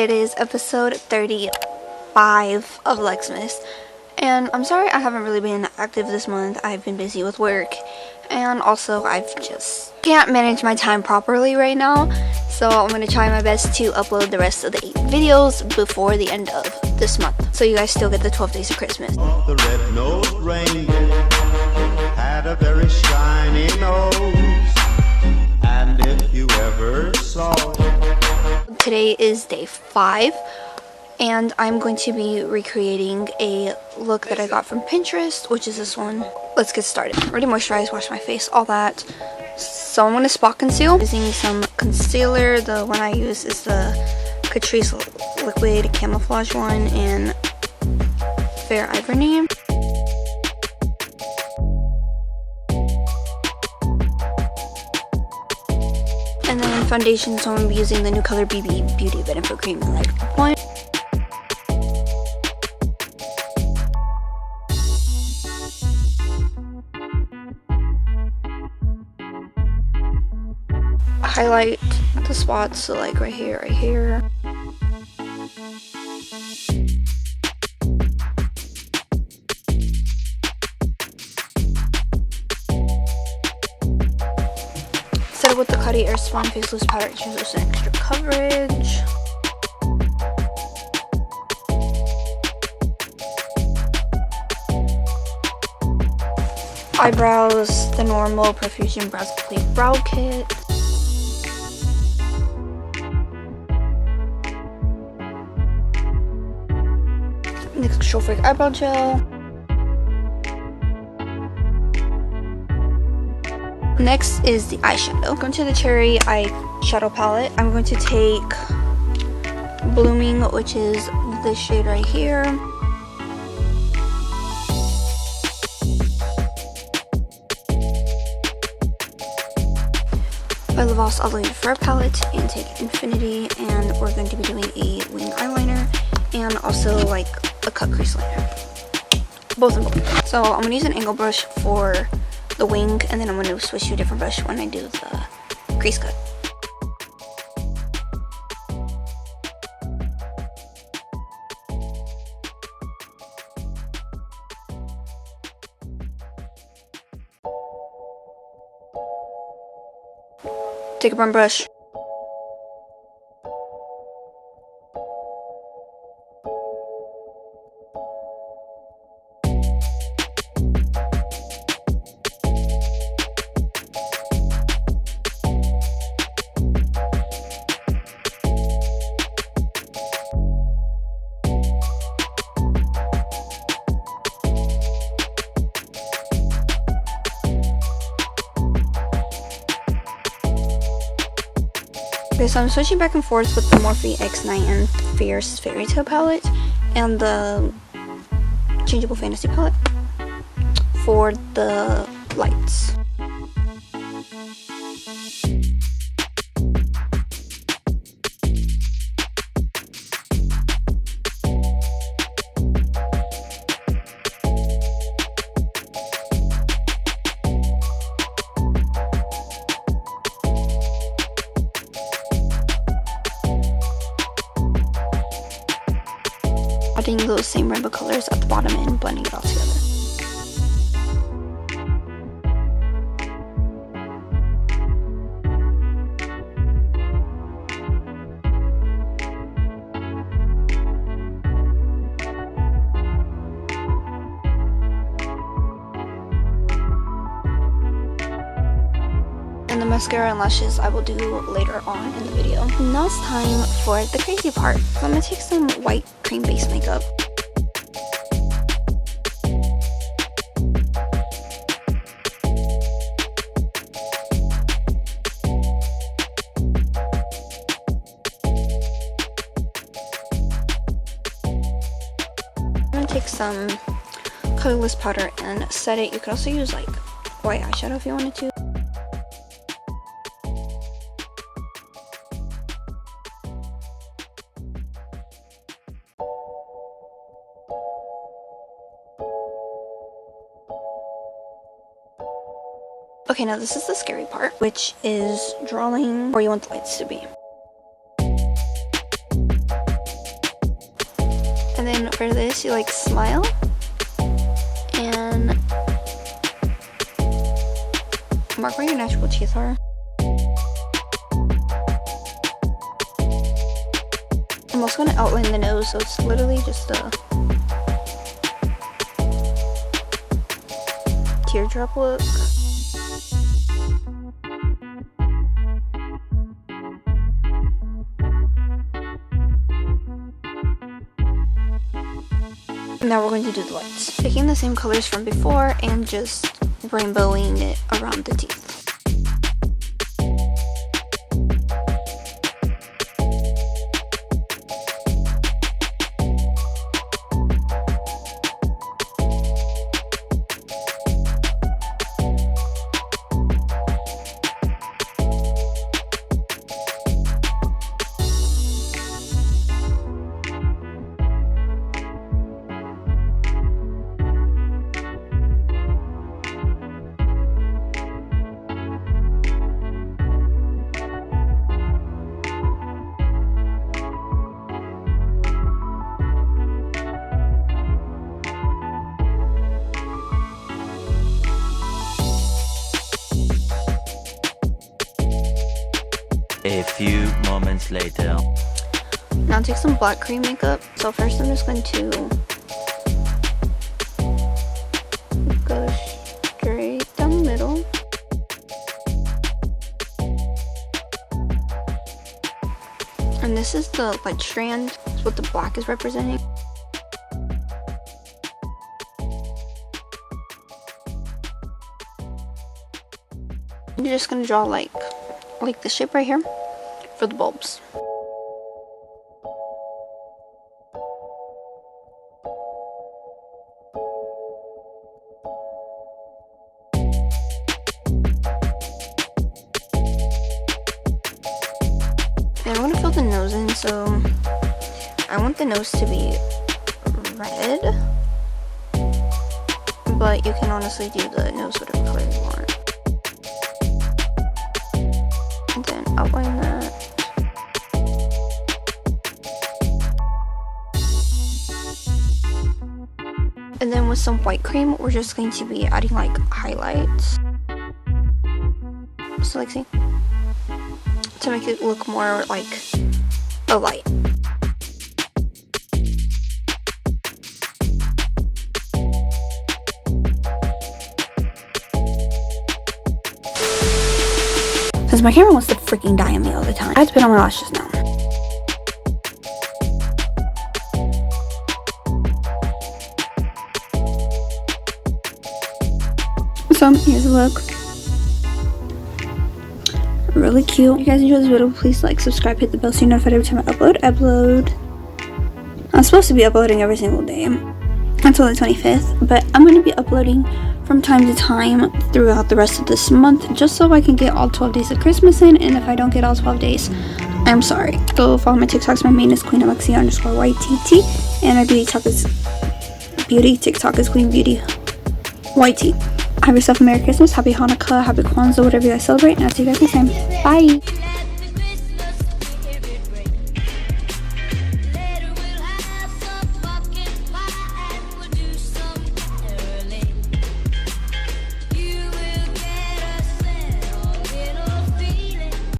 It is episode 35 of Lexmas, and I'm sorry I haven't really been active this month. I've been busy with work, and also I've just can't manage my time properly right now, so I'm going to try my best to upload the rest of the 8 videos before the end of this month, so you guys still get the 12 days of Christmas. The red-nosed reindeer had a very shiny nose, and if you ever saw it. Today is day 5, and I'm going to be recreating a look that I got from Pinterest, which is this one. Let's get started. Already moisturized, wash my face, all that. So I'm going to spot conceal using some concealer. The one I use is the Catrice Liquid Camouflage one in Fair Ivory. And then foundation, so I'm going to be using the new color BB Beauty Benefit Cream in Light Point. Highlight the spots, so like right here, right here. Set it with the Cuddy Air Spawn Face Loose Powder to choose some extra coverage. Eyebrows, the normal Profusion Brows Complete Brow Kit. NYX Control Freak Eyebrow Gel. Next is the eyeshadow. Going to the Cherry eyeshadow palette. I'm going to take Blooming, which is this shade right here. By Lavos Aloe Fur palette, and take Infinity, and we're going to be doing a wing eyeliner and also like a cut crease liner. Both of them. So I'm going to use an angle brush for the wing, and then I'm going to switch to a different brush when I do the crease cut. Take a brown brush. Okay, so I'm switching back and forth with the Morphe X9 and Fierce Fairy Tale palette and the Changeable Fantasy palette for the lights. Adding those same rainbow colors at the bottom and blending it all together. And the mascara and lashes I will do later on in the video. Now it's time for the crazy part. So I'm going to take some white cream base makeup. I'm going to take some colorless powder and set it. You could also use like white eyeshadow if you wanted to. Okay, now this is the scary part, which is drawing where you want the lights to be. then for this, you like smile and mark where your natural teeth are. I'm also gonna outline the nose, so it's literally just a teardrop look. Now we're going to do the lights. Picking the same colors from before and just rainbowing it around the teeth. A few moments later. Now take some black cream makeup. So first I'm just going to go straight down the middle. And this is the like strand, is what the black is representing. You're just gonna draw like the shape right here for the bulbs. And I'm gonna fill the nose in, so I want the nose to be red, but you can honestly do the nose whatever color you want. And then outline that. And then with some white cream, we're just going to be adding like highlights. So like see? To make it look more like a light. Because my camera wants to freaking die on me all the time. I have to put on my lashes now. So here's the look. Really cute. If you guys enjoyed this video, please like, subscribe, hit the bell so you're notified every time I upload. I'm supposed to be uploading every single day until the 25th, but I'm going to be uploading from time to time throughout the rest of this month, just so I can get all 12 days of Christmas in. And if I don't get all 12 days, I'm sorry. Go follow my TikToks. My main is Queen Alexia _YTT, and my TikTok is Queen Beauty YT. Have yourself a Merry Christmas, Happy Hanukkah, Happy Kwanzaa, whatever you guys celebrate, and I'll see you guys next time. Bye!